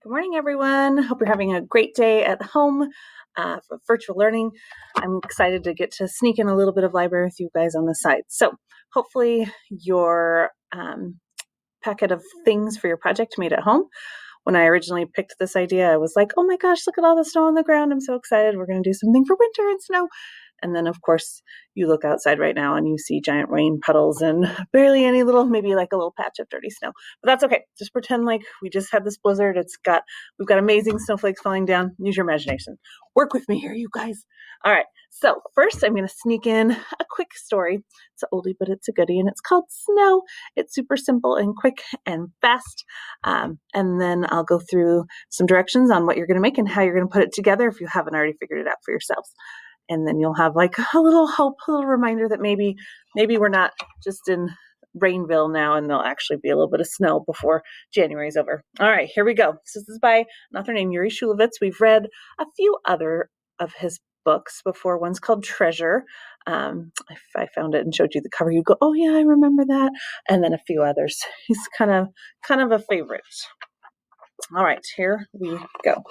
Good morning, everyone. Hope you're having a great day at home for virtual learning. I'm excited to get to sneak in a little bit of library with you guys on the side. So hopefully your packet of things for your project made it home. When I originally picked this idea, I was like, oh my gosh, look at all the snow on the ground. I'm so excited. We're going to do something for winter and snow. And then, of course, you look outside right now and you see giant rain puddles and barely any maybe like a little patch of dirty snow. But that's okay. Just pretend like we just had this blizzard. We've got amazing snowflakes falling down. Use your imagination. Work with me here, you guys. All right. So first, I'm going to sneak in a quick story. It's an oldie, but it's a goodie, and it's called Snow. It's super simple and quick and fast. And then I'll go through some directions on what you're going to make and how you're going to put it together if you haven't already figured it out for yourselves. And then you'll have like a little hope, a little reminder that maybe we're not just in Rainville now, and there'll actually be a little bit of snow before January is over. All right, here we go. This is by an author named Yuri Shulevitz. We've read a few other of his books before. One's called Treasure. If I found it and showed you the cover, you'd go, oh yeah, I remember that. And then a few others. He's kind of a favorite. All right, here we go.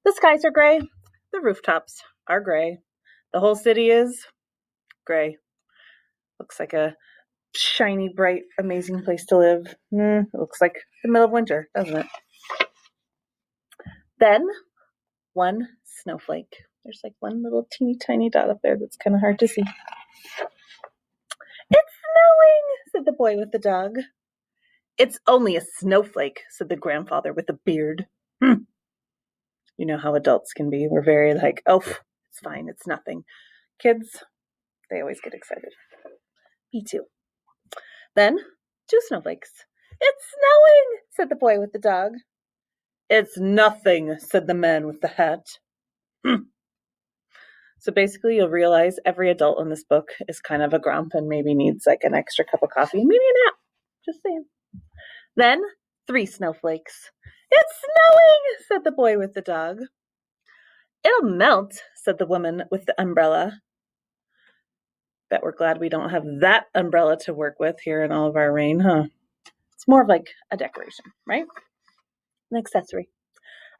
The skies are gray. The rooftops are gray. The whole city is gray. Looks like a shiny, bright, amazing place to live. It looks like the middle of winter, doesn't it? Then, one snowflake. There's like one little teeny tiny dot up there that's kind of hard to see. It's snowing, said the boy with the dog. It's only a snowflake, said the grandfather with the beard. You know how adults can be. We're very like, oh, it's fine, it's nothing. Kids, they always get excited. Me too. Then, two snowflakes. It's snowing, said the boy with the dog. It's nothing, said the man with the hat. So basically, you'll realize every adult in this book is kind of a grump and maybe needs like an extra cup of coffee and maybe a nap. Just saying. Then, three snowflakes. It's snowing, said the boy with the dog. It'll melt, said the woman with the umbrella. Bet we're glad we don't have that umbrella to work with here in all of our rain, huh? It's more of like a decoration, right? An accessory.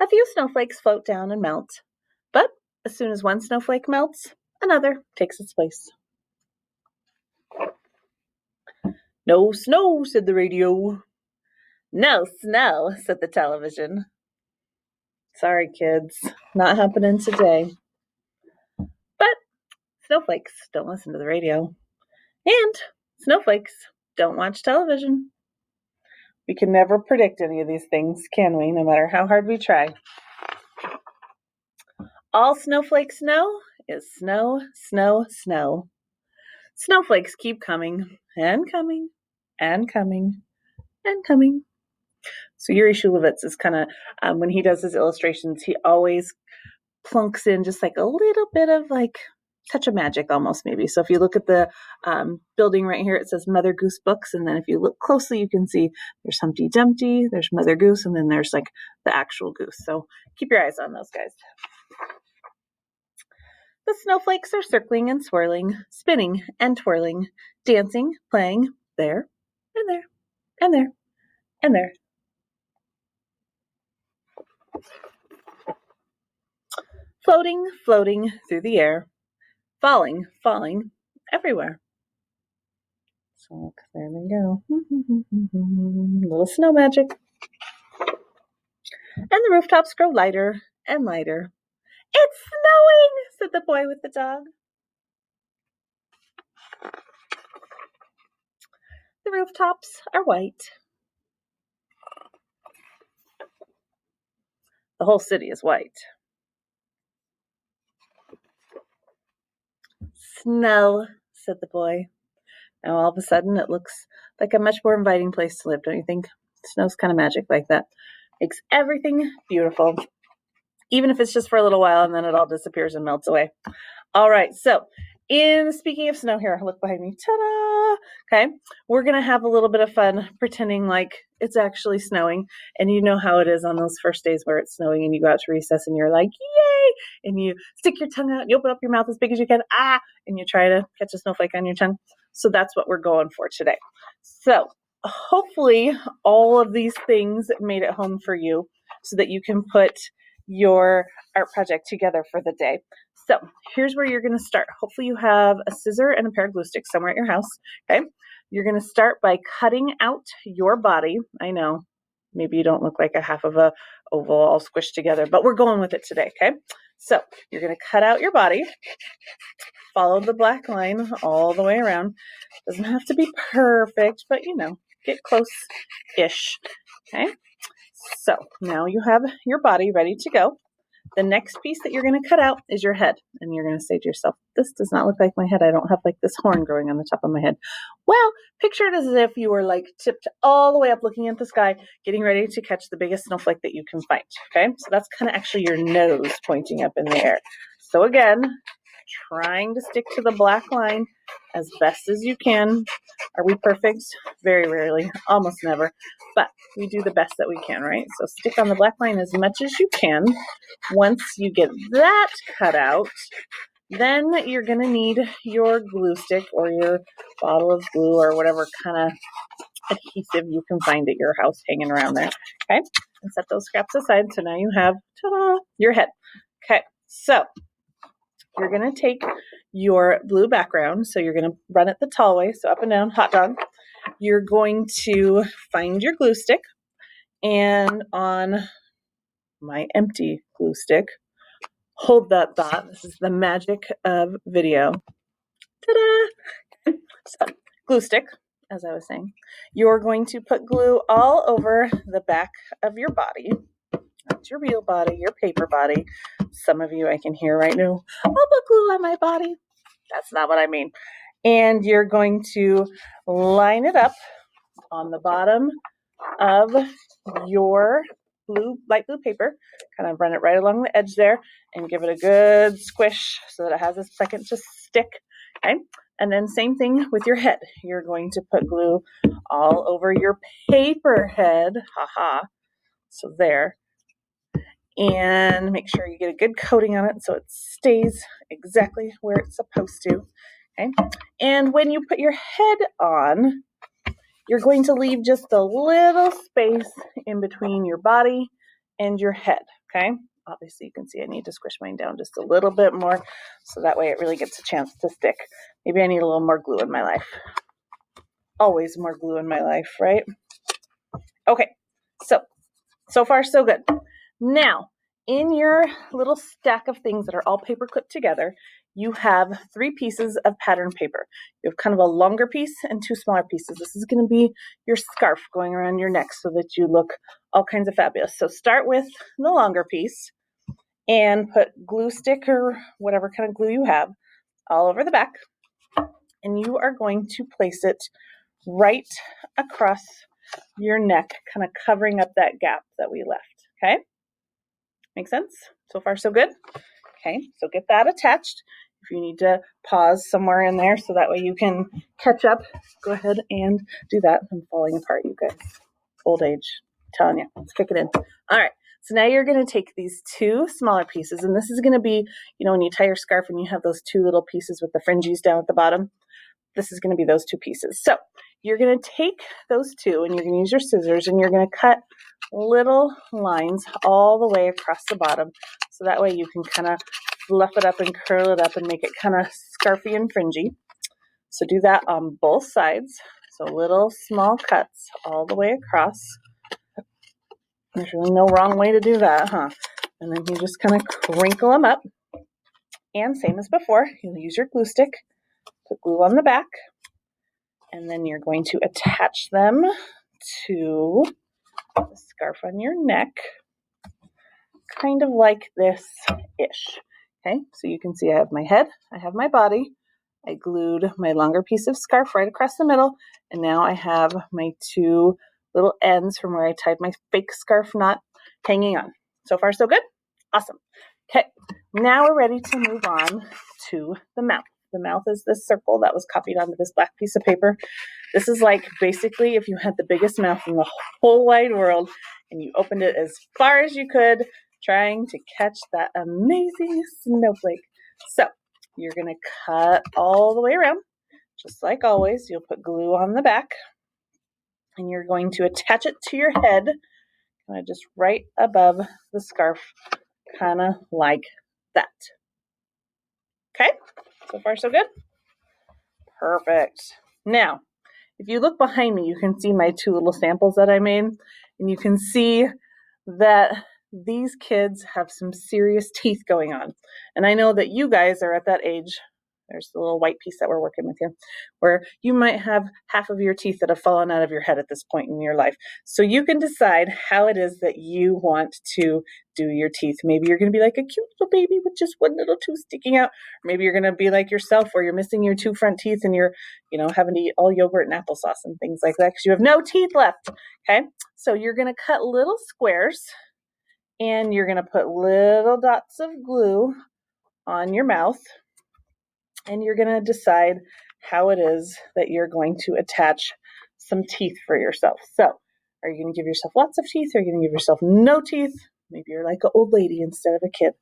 A few snowflakes float down and melt, but as soon as one snowflake melts, another takes its place. No snow, said the radio. No snow, said the television. Sorry, kids, not happening today. But snowflakes don't listen to the radio, and snowflakes don't watch television. We can never predict any of these things, can we? No matter how hard we try. All snowflakes know is snow, snow, snow. Snowflakes keep coming and coming and coming and coming. So Yuri Shulevitz is kind of, when he does his illustrations, he always plunks in just like a little bit of like touch of magic almost maybe. So if you look at the building right here, it says Mother Goose Books. And then if you look closely, you can see there's Humpty Dumpty, there's Mother Goose, and then there's like the actual goose. So keep your eyes on those guys. The snowflakes are circling and swirling, spinning and twirling, dancing, playing, there, and there, and there, and there. Floating, floating through the air, falling, falling everywhere. So there they go. Little snow magic. And the rooftops grow lighter and lighter. It's snowing, said the boy with the dog. The rooftops are white. The whole city is white. Snow, said the boy. Now all of a sudden it looks like a much more inviting place to live, don't you think? Snow's kind of magic like that. Makes everything beautiful. Even if it's just for a little while and then it all disappears and melts away. All right, so speaking of snow here, look behind me, ta-da! Okay, we're gonna have a little bit of fun pretending like it's actually snowing, and you know how it is on those first days where it's snowing and you go out to recess and you're like, yay! And you stick your tongue out and you open up your mouth as big as you can, and you try to catch a snowflake on your tongue. So that's what we're going for today. So hopefully all of these things made it home for you so that you can put your art project together for the day. So here's where you're going to start. Hopefully you have a scissor and a pair of glue sticks somewhere at your house. Okay. You're going to start by cutting out your body. I know maybe you don't look like a half of a oval all squished together, but we're going with it today. Okay. So you're going to cut out your body, follow the black line all the way around. Doesn't have to be perfect, but get close-ish. Okay. So now you have your body ready to go. The next piece that you're going to cut out is your head. And you're going to say to yourself, this does not look like my head. I don't have like this horn growing on the top of my head. Well, picture it as if you were like tipped all the way up looking at the sky, getting ready to catch the biggest snowflake that you can find. Okay. So that's kind of actually your nose pointing up in the air. So again, trying to stick to the black line as best as you can. Are we perfect? Very rarely, almost never, but we do the best that we can, right? So stick on the black line as much as you can. Once you get that cut out, then you're going to need your glue stick or your bottle of glue or whatever kind of adhesive you can find at your house hanging around there. Okay, and set those scraps aside. So now you have, ta-da, your head. Okay, so you're going to take your blue background. So you're going to run it the tall way. So up and down, hot dog. You're going to find your glue stick. And on my empty glue stick, hold that thought. This is the magic of video. Ta-da! So, glue stick, as I was saying. You're going to put glue all over the back of your body. Not your real body, your paper body. Some of you I can hear right now, I'll put glue on my body. That's not what I mean. And you're going to line it up on the bottom of your light blue paper. Kind of run it right along the edge there and give it a good squish so that it has a second to stick. Okay. And then same thing with your head. You're going to put glue all over your paper head. Haha. So there. And make sure you get a good coating on it so it stays exactly where it's supposed to. Okay. And when you put your head on, you're going to leave just a little space in between your body and your head. Okay. Obviously you can see I need to squish mine down just a little bit more so that way it really gets a chance to stick. Maybe I need a little more glue in my life. Always more glue in my life, right? Okay. So far so good. Now, in your little stack of things that are all paper clipped together, you have 3 pieces of pattern paper. You have kind of a longer piece and 2 smaller pieces. This is going to be your scarf going around your neck so that you look all kinds of fabulous. So start with the longer piece and put glue stick or whatever kind of glue you have all over the back. And you are going to place it right across your neck, kind of covering up that gap that we left. Okay? Make sense? So far, so good? Okay, so get that attached. If you need to pause somewhere in there so that way you can catch up, go ahead and do that. I'm falling apart, you guys. Old age. I'm telling you, let's kick it in. All right, so now you're going to take these 2 smaller pieces, and this is going to be, when you tie your scarf and you have those 2 little pieces with the fringes down at the bottom, this is going to be those 2 pieces. So you're going to take those 2 and you're going to use your scissors and you're going to cut little lines all the way across the bottom. So that way you can kind of fluff it up and curl it up and make it kind of scarfy and fringy. So do that on both sides. So little small cuts all the way across. There's really no wrong way to do that, huh? And then you just kind of crinkle them up. And same as before, you'll use your glue stick, put glue on the back, and then you're going to attach them to the scarf on your neck, kind of like this-ish. Okay, so you can see I have my head, I have my body, I glued my longer piece of scarf right across the middle, and now I have my 2 little ends from where I tied my fake scarf knot hanging on. So far, so good? Awesome. Okay, now we're ready to move on to the mouth. The mouth is this circle that was copied onto this black piece of paper. This is like basically if you had the biggest mouth in the whole wide world and you opened it as far as you could, trying to catch that amazing snowflake. So you're going to cut all the way around. Just like always, you'll put glue on the back and you're going to attach it to your head, kind of just right above the scarf, kind of like that. Okay, so far so good? Perfect. Now, if you look behind me, you can see my 2 little samples that I made, and you can see that these kids have some serious teeth going on. And I know that you guys are at that age. There's the little white piece that we're working with here, where you might have half of your teeth that have fallen out of your head at this point in your life. So you can decide how it is that you want to do your teeth. Maybe you're going to be like a cute little baby with just one little tooth sticking out. Or maybe you're going to be like yourself, where you're missing your 2 front teeth and you're, having to eat all yogurt and applesauce and things like that because you have no teeth left. Okay, so you're going to cut little squares, and you're going to put little dots of glue on your mouth, and you're going to decide how it is that you're going to attach some teeth for yourself. So, are you going to give yourself lots of teeth? Or are you going to give yourself no teeth? Maybe you're like an old lady instead of a kid.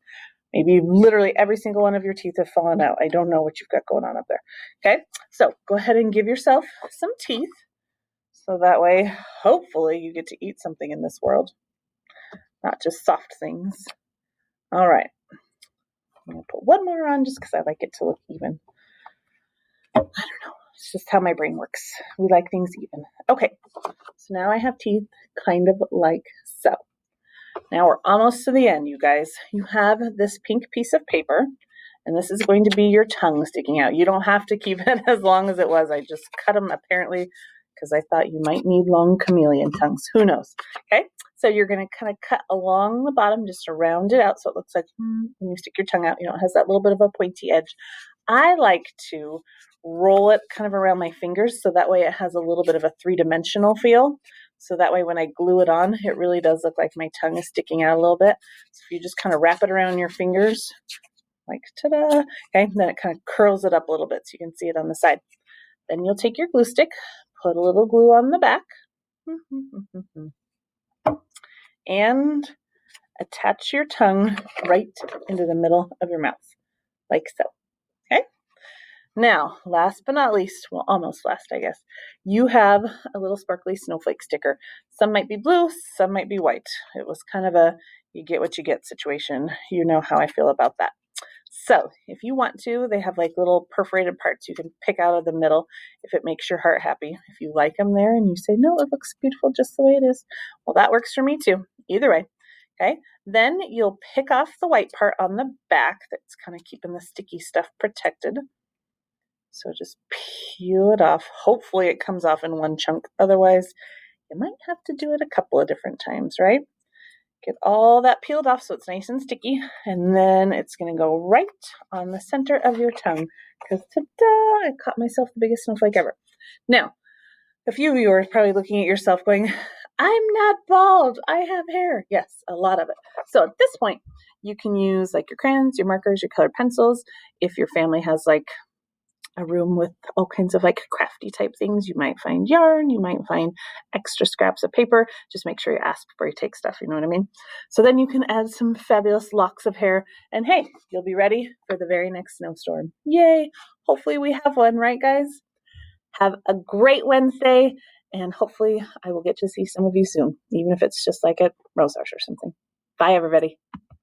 Maybe literally every single one of your teeth have fallen out. I don't know what you've got going on up there. Okay, so go ahead and give yourself some teeth. So that way, hopefully, you get to eat something in this world, not just soft things. All right. I'm going to put one more on just because I like it to look even. I don't know. It's just how my brain works. We like things even. Okay. So now I have teeth kind of like so. Now we're almost to the end, you guys. You have this pink piece of paper, and this is going to be your tongue sticking out. You don't have to keep it as long as it was. I just cut them apparently because I thought you might need long chameleon tongues. Who knows? Okay. So you're going to kind of cut along the bottom just to round it out so it looks like when you stick your tongue out, it has that little bit of a pointy edge. I like to roll it kind of around my fingers so that way it has a little bit of a 3-dimensional feel. So that way when I glue it on, it really does look like my tongue is sticking out a little bit. So if you just kind of wrap it around your fingers, like ta-da, okay, then it kind of curls it up a little bit so you can see it on the side. Then you'll take your glue stick, put a little glue on the back, and attach your tongue right into the middle of your mouth, like so. Okay? Now, last but not least, well, almost last, I guess, you have a little sparkly snowflake sticker. Some might be blue, some might be white. It was kind of a you get what you get situation. You know how I feel about that. So if you want to, they have like little perforated parts you can pick out of the middle if it makes your heart happy. If you like them there and you say, no, it looks beautiful just the way it is, well, that works for me too. Either way. Okay. Then you'll pick off the white part on the back that's kind of keeping the sticky stuff protected. So just peel it off. Hopefully it comes off in one chunk. Otherwise, you might have to do it a couple of different times, right? Get all that peeled off so it's nice and sticky, and then it's going to go right on the center of your tongue because ta-da, I caught myself the biggest snowflake ever. Now, a few of you are probably looking at yourself going, I'm not bald, I have hair. Yes, a lot of it. So at this point, you can use like your crayons, your markers, your colored pencils. If your family has like a room with all kinds of like crafty type things, you might find yarn, you might find extra scraps of paper. Just make sure you ask before you take stuff, you know what I mean? So then you can add some fabulous locks of hair, and hey, you'll be ready for the very next snowstorm. Yay! Hopefully we have one, right guys? Have a great Wednesday, and hopefully I will get to see some of you soon, even if it's just like at Rose Arch or something. Bye everybody.